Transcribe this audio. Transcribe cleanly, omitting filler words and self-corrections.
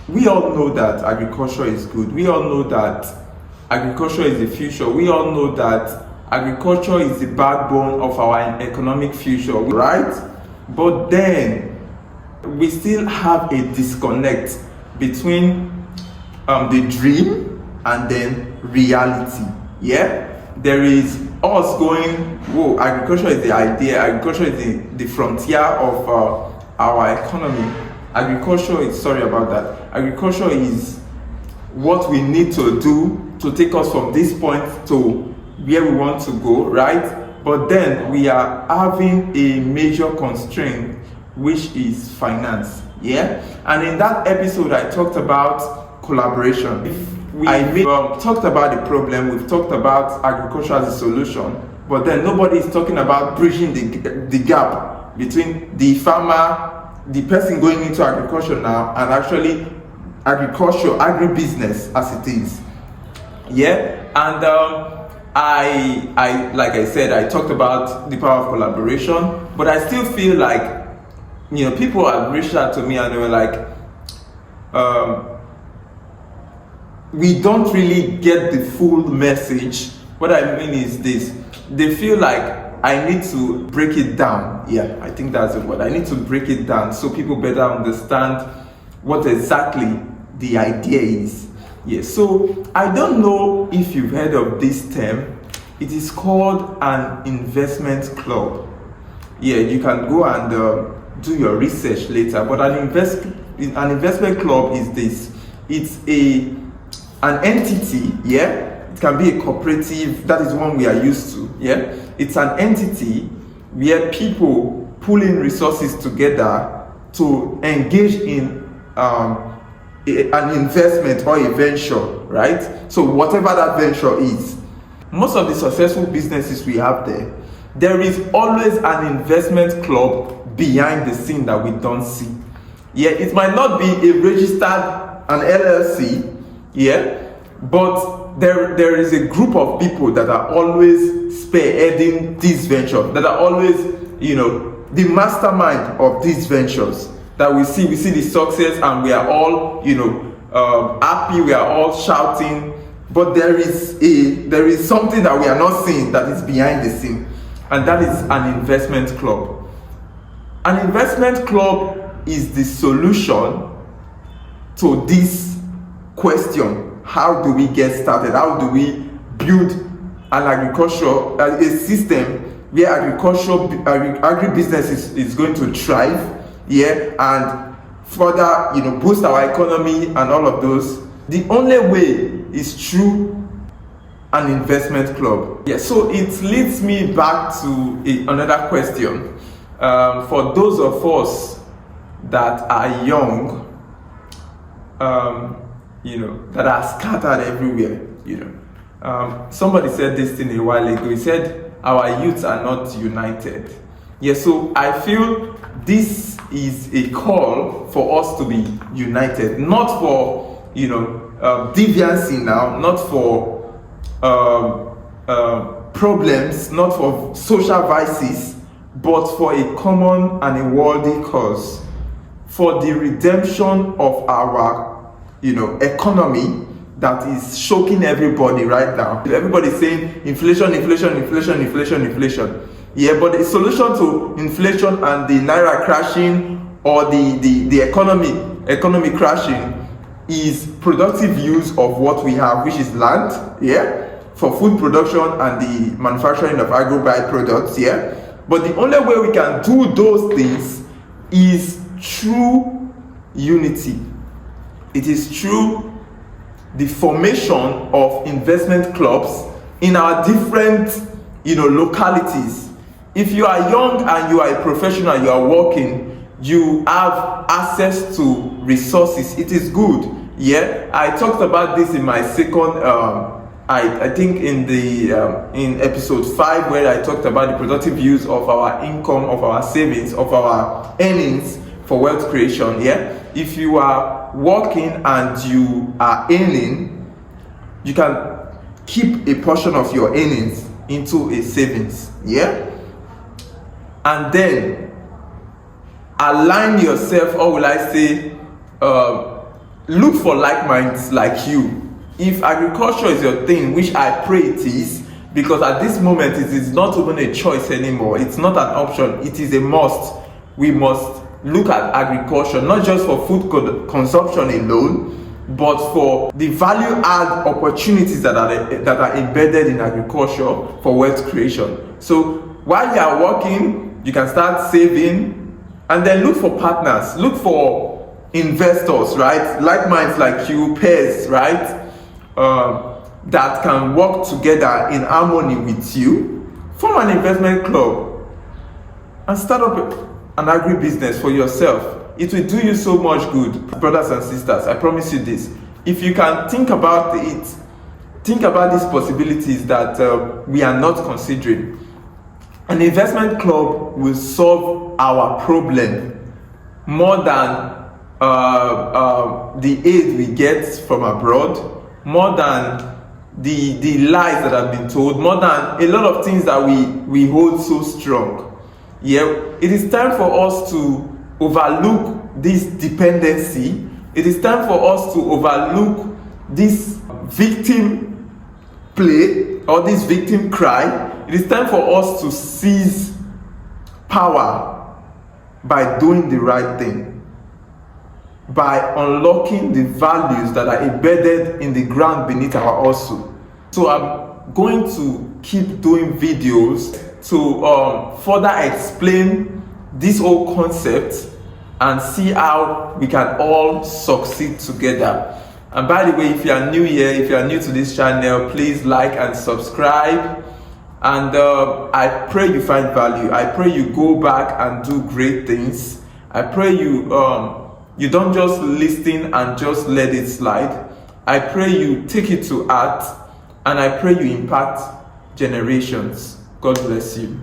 we all know that agriculture is good. We all know that agriculture is the future. We all know that agriculture is the backbone of our economic future, right? But then we still have a disconnect between the dream and then reality. Yeah, there is us going, whoa, agriculture is the idea, agriculture is the frontier of our economy. Agriculture is, sorry about that, agriculture is what we need to do to take us from this point to where we want to go, right? But then we are having a major constraint, which is finance. Yeah, and in that episode I talked about collaboration. Talked about the problem, we've talked about agriculture as a solution, but then nobody is talking about bridging the gap between the farmer, the person going into agriculture now, and actually agribusiness as it is. Yeah, and I like I said, I talked about the power of collaboration, but I still feel like, people have reached out to me and they were like, we don't really get the full message. What I mean is this: they feel like I need to break it down. Yeah, I think that's the word. I need to break it down so people better understand what exactly the idea is. Yeah, so I don't know if you've heard of this term. It is called an investment club. Yeah, you can go and do your research later. But an investment club is this: it's an entity. Yeah, it can be a cooperative. That is one we are used to. Yeah, it's an entity where people pull in resources together to engage in an investment or a venture, right? So whatever that venture is, most of the successful businesses we have there is always an investment club behind the scene that we don't see. Yeah, it might not be a registered, an LLC, yeah, but there is a group of people that are always spearheading this venture, that are always, the mastermind of these ventures. That we see the success, and we are all, happy. We are all shouting, but there is something that we are not seeing that is behind the scene, and that is an investment club. An investment club is the solution to this question: how do we get started? How do we build a system where agribusiness is going to thrive? Yeah, and further, boost our economy and all of those. The only way is through an investment club. Yeah, so it leads me back to another question. For those of us that are young, that are scattered everywhere, somebody said this thing a while ago. He said our youths are not united. Yeah, so I feel this is a call for us to be united, not for deviancy now, not for problems, not for social vices, but for a common and a worthy cause, for the redemption of our economy that is shocking everybody right now. Everybody's saying inflation. Yeah, but the solution to inflation and the naira crashing or the economy crashing is productive use of what we have, which is land, yeah, for food production and the manufacturing of agro byproducts, yeah. But the only way we can do those things is through unity. It is through the formation of investment clubs in our different localities. If you are young and you are a professional, you are working, you have access to resources, it is good. Yeah, I talked about this in my second I think in episode 5, where I talked about the productive use of our income, of our savings, of our earnings for wealth creation. Yeah, if you are working and you are earning, you can keep a portion of your earnings into a savings. Yeah, and then align yourself, or will I say look for like minds like you. If agriculture is your thing, which I pray it is, because at this moment it is not even a choice anymore, it's not an option, it is a must. We must look at agriculture not just for food consumption alone, but for the value add opportunities that are embedded in agriculture for wealth creation. So while you are working, you can start saving, and then look for partners, look for investors, right? Like minds like you, peers, right? That can work together in harmony with you. Form an investment club and start up an agri-business for yourself. It will do you so much good, brothers and sisters. I promise you this. If you can think about it, think about these possibilities that we are not considering. An investment club will solve our problem more than the aid we get from abroad, more than the lies that have been told, more than a lot of things that we hold so strong. Yeah, it is time for us to overlook this dependency. It is time for us to overlook this victim play or this victim cry. It is time for us to seize power by doing the right thing, by unlocking the values that are embedded in the ground beneath our hustle. So I'm going to keep doing videos to further explain this whole concept and see how we can all succeed together. And by the way, if you are new here, if you are new to this channel, please like and subscribe. And I pray you find value. I pray you go back and do great things. I pray you you don't just listen and just let it slide. I pray you take it to heart, and I pray you impact generations. God bless you.